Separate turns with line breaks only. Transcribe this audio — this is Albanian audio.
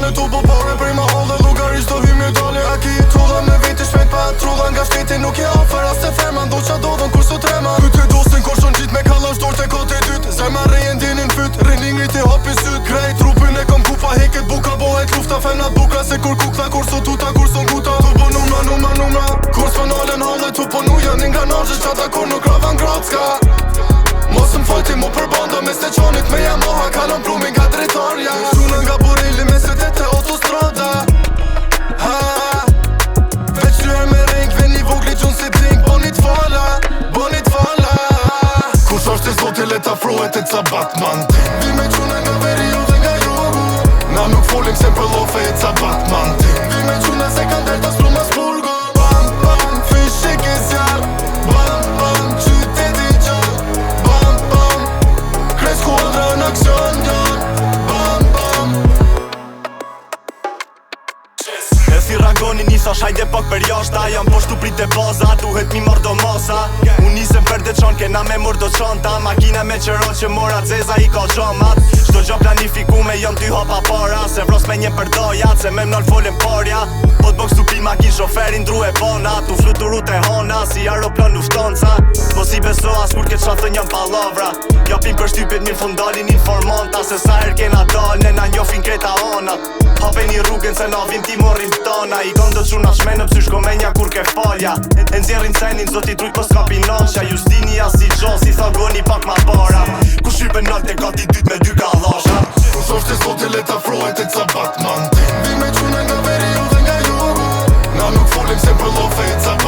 me tu po pare prej ma hall dhe lugarisht do vim një dali A ki trulla me veti shpejt pa trulla nga shteti nuk je afer as te ferma ndo qa do dhën kur sot trema Pyte dostin kur shon gjit me kallash dorë te kote dyt Zemra rejen dinin fyt, riningrit i hapi syt Grej trupin e kom kufa heket buka bohet lufta Femnat buka se kur kukta kur sot tuta kur son guta Tu po numra Kur s'fanalen halle tu po nujan nga nazhe qata kur nuk ravan grocka Mos m'foj ti mu për banda mes te qonit me Yamaha Kalon plumin nga dritarja Shuna nga Borelli me setet te autostrada Veç ty me ring ven një vogli gjun si drink Bonit fala Kush është e zoti let afrohet e ca Batman Vi me quna nga Veriu dhe nga Jogu Na nuk folim se për lofe e ca Batman Vi me quna se kan delta s'pluma s'pulgo Bam bam fishik e zjar Bam bam qyteti gjall Bam bam kres kuadra në aksion gjall Bam bam
E si rangoni nisa shajde pak për jashta Jam po shtu prit e baza, duhet mi mardo masa Unë nisem për dhe qon, kena me murdo qonta Makina me qëro që mora dzeza i ka gjomat Shto gjo planifikume, jom ty hopa para Se vros me një për dojat, se me mnoll folin parja Hotbox tu pi makin shoferin dru e bona Tu fluturu te hona, si aeroplan luftonca Po si beso as kur ke qathën jam palavra Japin për shtypit mirë fundalin informanta Se sa her kena dal, nena njofin kreta onat Hape një rrugën se na vim ti morrim tona I kondo quna shmenë pësysh komenja kur ke falja E nxjerrin senin zoti trujt po s'ka pinasha Justinia si gjo si thagoni pak ma para Ku shqype nalt e gati dyt me dy kalasha
Kush është e zoti let afrohet e ca Batman Vi me quna nga Veriu dhe nga Jogu Na nuk folim se për lofe e ca